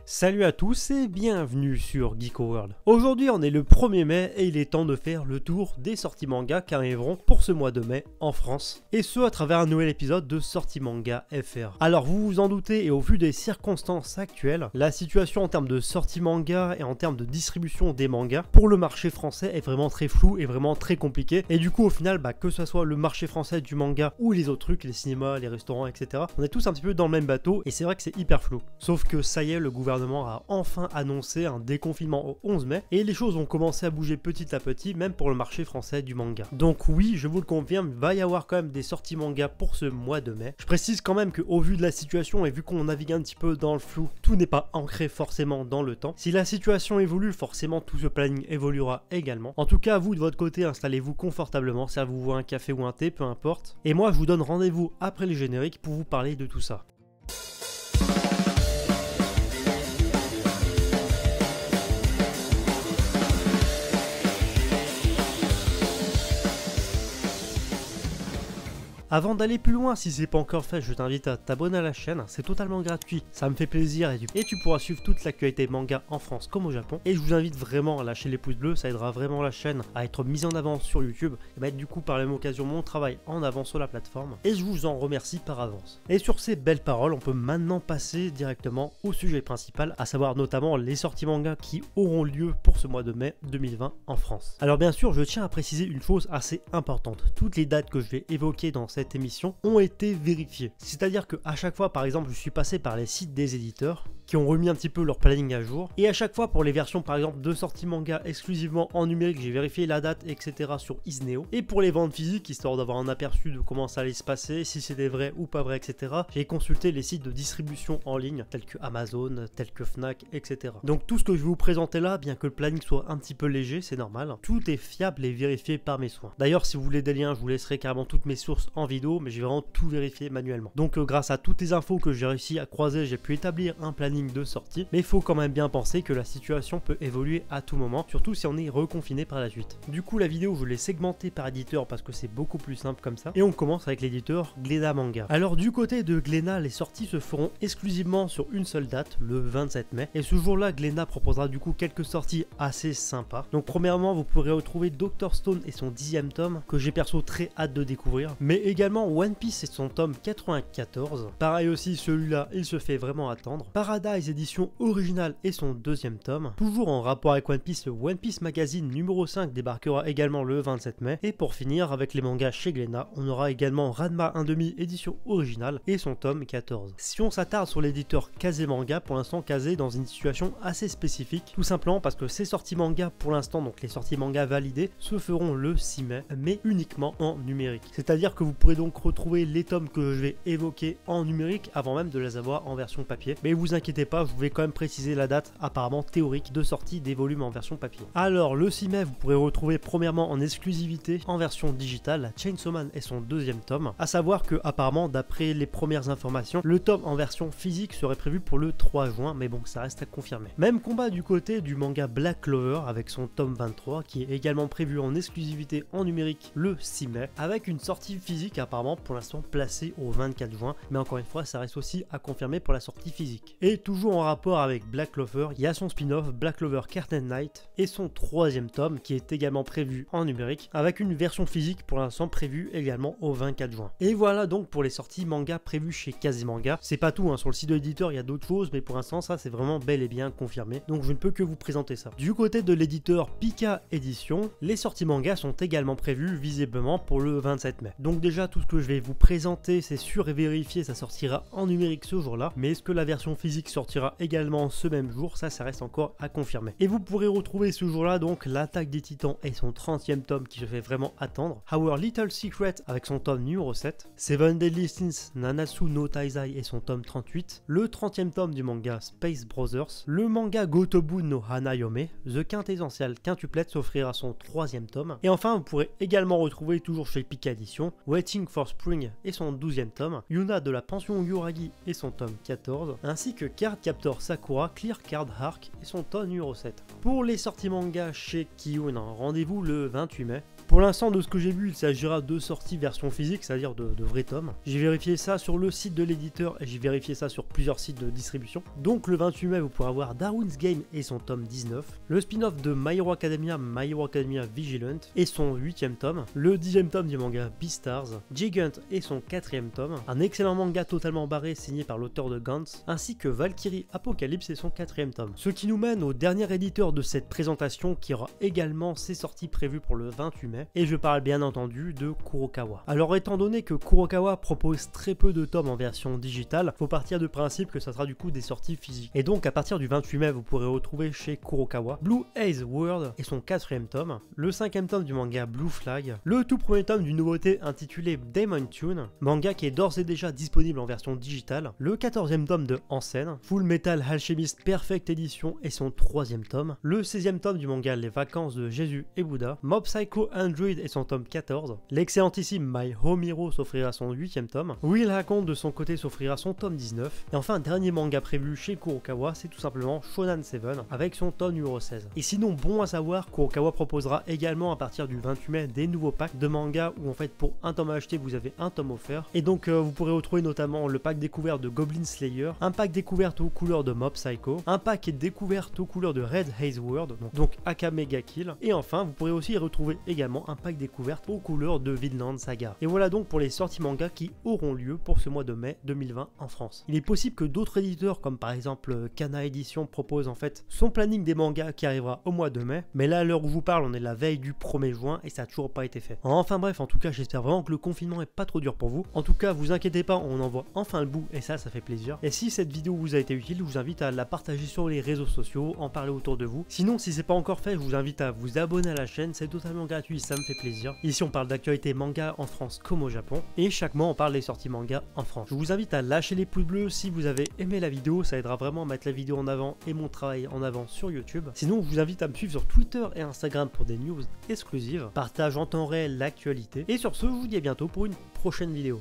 Salut à tous et bienvenue sur Geeko World. Aujourd'hui on est le 1er mai et il est temps de faire le tour des sorties manga qui arriveront pour ce mois de mai en France. Et ce à travers un nouvel épisode de Sorties Manga FR. Alors vous vous en doutez et au vu des circonstances actuelles, la situation en termes de sorties manga et en termes de distribution des mangas pour le marché français est vraiment très floue et vraiment très compliqué. Et du coup au final que ce soit le marché français du manga ou les autres trucs, les cinémas, les restaurants, etc. On est tous un petit peu dans le même bateau et c'est vrai que c'est hyper flou. Sauf que ça y est, le gouvernement a enfin annoncé un déconfinement au 11 mai et les choses ont commencé à bouger petit à petit, même pour le marché français du manga. Donc oui, je vous le confirme, il va y avoir quand même des sorties manga pour ce mois de mai. Je précise quand même qu'au vu de la situation et vu qu'on navigue un petit peu dans le flou, tout n'est pas ancré forcément dans le temps. Si la situation évolue, forcément tout ce planning évoluera également. En tout cas, vous de votre côté, installez-vous confortablement, servez-vous un café ou un thé, peu importe. Et moi, je vous donne rendez-vous après les génériques pour vous parler de tout ça. Avant d'aller plus loin, si c'est pas encore fait, je t'invite à t'abonner à la chaîne, c'est totalement gratuit, ça me fait plaisir et tu pourras suivre toute l'actualité manga en France comme au Japon. Et je vous invite vraiment à lâcher les pouces bleus, ça aidera vraiment la chaîne à être mise en avant sur YouTube et mettre du coup par la même occasion mon travail en avant sur la plateforme. Et je vous en remercie par avance. Et sur ces belles paroles, on peut maintenant passer directement au sujet principal, à savoir notamment les sorties manga qui auront lieu pour ce mois de mai 2020 en France. Alors bien sûr, je tiens à préciser une chose assez importante, toutes les dates que je vais évoquer dans cette émission ont été vérifiées. C'est-à-dire que à chaque fois, par exemple, je suis passé par les sites des éditeurs qui ont remis un petit peu leur planning à jour. Et à chaque fois, pour les versions par exemple de sorties manga exclusivement en numérique, j'ai vérifié la date, etc. sur Isneo. Et pour les ventes physiques, histoire d'avoir un aperçu de comment ça allait se passer, si c'était vrai ou pas vrai, etc., j'ai consulté les sites de distribution en ligne, tels que Amazon, tels que Fnac, etc. Donc tout ce que je vais vous présenter là, bien que le planning soit un petit peu léger, c'est normal, tout est fiable et vérifié par mes soins. D'ailleurs, si vous voulez des liens, je vous laisserai carrément toutes mes sources en vidéo, mais j'ai vraiment tout vérifié manuellement. Donc grâce à toutes les infos que j'ai réussi à croiser, j'ai pu établir un planning de sortie, mais il faut quand même bien penser que la situation peut évoluer à tout moment, surtout si on est reconfiné par la suite. Du coup, la vidéo, je l'ai segmentée par éditeur parce que c'est beaucoup plus simple comme ça, et on commence avec l'éditeur Glénat Manga. Alors du côté de Glénat, les sorties se feront exclusivement sur une seule date, le 27 mai, et ce jour-là, Glénat proposera du coup quelques sorties assez sympas. Donc premièrement, vous pourrez retrouver Dr Stone et son 10e tome, que j'ai perso très hâte de découvrir, mais également One Piece et son tome 94. Pareil aussi, celui-là, il se fait vraiment attendre. Paradise édition originale et son 2e tome. Toujours en rapport avec One Piece, le One Piece Magazine numéro 5 débarquera également le 27 mai. Et pour finir, avec les mangas chez Glénat, on aura également Ranma 1/2 édition originale et son tome 14. Si on s'attarde sur l'éditeur Kazé Manga, pour l'instant Kazé est dans une situation assez spécifique, tout simplement parce que ces sorties manga pour l'instant, donc les sorties manga validées, se feront le 6 mai, mais uniquement en numérique. C'est-à-dire que vous pourrez donc retrouver les tomes que je vais évoquer en numérique avant même de les avoir en version papier. Mais vous inquiétez pas, je vais quand même préciser la date apparemment théorique de sortie des volumes en version papier. Alors le 6 mai, vous pourrez retrouver premièrement en exclusivité en version digitale Chainsaw Man et son 2e tome. À savoir que apparemment, d'après les premières informations, le tome en version physique serait prévu pour le 3 juin, mais bon, ça reste à confirmer. Même combat du côté du manga Black Clover avec son tome 23 qui est également prévu en exclusivité en numérique le 6 mai, avec une sortie physique apparemment pour l'instant placée au 24 juin, mais encore une fois, ça reste aussi à confirmer pour la sortie physique. Et toujours en rapport avec Black Clover, il y a son spin-off Black Clover Curtain Night et son 3e tome qui est également prévu en numérique avec une version physique pour l'instant prévue également au 24 juin. Et voilà donc pour les sorties manga prévues chez Kazé Manga. C'est pas tout, sur le site de l'éditeur il y a d'autres choses, mais pour l'instant ça c'est vraiment bel et bien confirmé, donc je ne peux que vous présenter ça. Du côté de l'éditeur Pika Édition, les sorties manga sont également prévues visiblement pour le 27 mai. Donc déjà tout ce que je vais vous présenter c'est sûr et vérifié, ça sortira en numérique ce jour-là, mais est-ce que la version physique sortira également ce même jour? Ça reste encore à confirmer. Et vous pourrez retrouver ce jour-là donc l'Attaque des Titans et son 30e tome qui se fait vraiment attendre, Our Little Secret avec son tome numéro 7, Seven Deadly Sins Nanatsu no Taizai et son tome 38, le 30e tome du manga Space Brothers, le manga Gotobu no Hanayome, The Quintessential Quintuplet s'offrira son 3e tome, et enfin vous pourrez également retrouver toujours chez Pika Edition Waiting for Spring et son 12e tome, Yuna de la pension Yuragi et son tome 14, ainsi que Card Captor Sakura Clear Card Arc et son tome numéro 7. Pour les sorties manga chez Kiyun, rendez-vous le 28 mai Pour l'instant, de ce que j'ai vu, il s'agira de sorties version physique, c'est-à-dire de vrais tomes. J'ai vérifié ça sur le site de l'éditeur et j'ai vérifié ça sur plusieurs sites de distribution. Donc le 28 mai, vous pourrez avoir Darwin's Game et son tome 19, le spin-off de My Hero Academia Vigilant et son 8ème tome, le 10ème tome du manga Beastars, Gigant et son 4ème tome, un excellent manga totalement barré signé par l'auteur de Gantz, ainsi que Valkyrie Apocalypse et son 4ème tome. Ce qui nous mène au dernier éditeur de cette présentation qui aura également ses sorties prévues pour le 28 mai, et je parle bien entendu de Kurokawa. Alors étant donné que Kurokawa propose très peu de tomes en version digitale, faut partir du principe que ça sera du coup des sorties physiques. Et donc à partir du 28 mai, vous pourrez retrouver chez Kurokawa Blue Haze World et son 4ème tome, le 5ème tome du manga Blue Flag, le tout premier tome d'une nouveauté intitulée Demon Tune, manga qui est d'ores et déjà disponible en version digitale, le 14ème tome de Ansem, Full Metal Alchemist Perfect Edition et son 3ème tome, le 16ème tome du manga Les Vacances de Jésus et Bouddha, Mob Psycho 100 et son tome 14, l'excellentissime My Home Hero s'offrira son 8ème tome, Will Hakon de son côté s'offrira son tome 19, et enfin dernier manga prévu chez Kurokawa, c'est tout simplement Shonen 7 avec son tome numéro 16. Et sinon, bon à savoir, Kurokawa proposera également à partir du 28 mai des nouveaux packs de mangas où en fait pour un tome acheté vous avez un tome offert, et donc vous pourrez retrouver notamment le pack découvert de Goblin Slayer, un pack découverte aux couleurs de Mob Psycho, un pack découverte aux couleurs de Red Haze World, donc Aka Mega Kill, et enfin vous pourrez aussi y retrouver également un pack découverte aux couleurs de Vinland Saga. Et voilà donc pour les sorties manga qui auront lieu pour ce mois de mai 2020 en France. Il est possible que d'autres éditeurs comme par exemple Kana Edition proposent en fait son planning des mangas qui arrivera au mois de mai, mais là à l'heure où je vous parle on est la veille du 1er juin et ça n'a toujours pas été fait. Enfin bref, en tout cas j'espère vraiment que le confinement est pas trop dur pour vous. En tout cas vous inquiétez pas, on en voit enfin le bout et ça fait plaisir. Et si cette vidéo vous a été utile, je vous invite à la partager sur les réseaux sociaux, en parler autour de vous. Sinon si c'est pas encore fait, je vous invite à vous abonner à la chaîne, c'est totalement gratuit, ça me fait plaisir. Ici on parle d'actualité manga en France comme au Japon et chaque mois on parle des sorties manga en France. Je vous invite à lâcher les pouces bleus si vous avez aimé la vidéo, ça aidera vraiment à mettre la vidéo en avant et mon travail en avant sur YouTube. Sinon je vous invite à me suivre sur Twitter et Instagram pour des news exclusives, partage en temps réel l'actualité et sur ce je vous dis à bientôt pour une prochaine vidéo.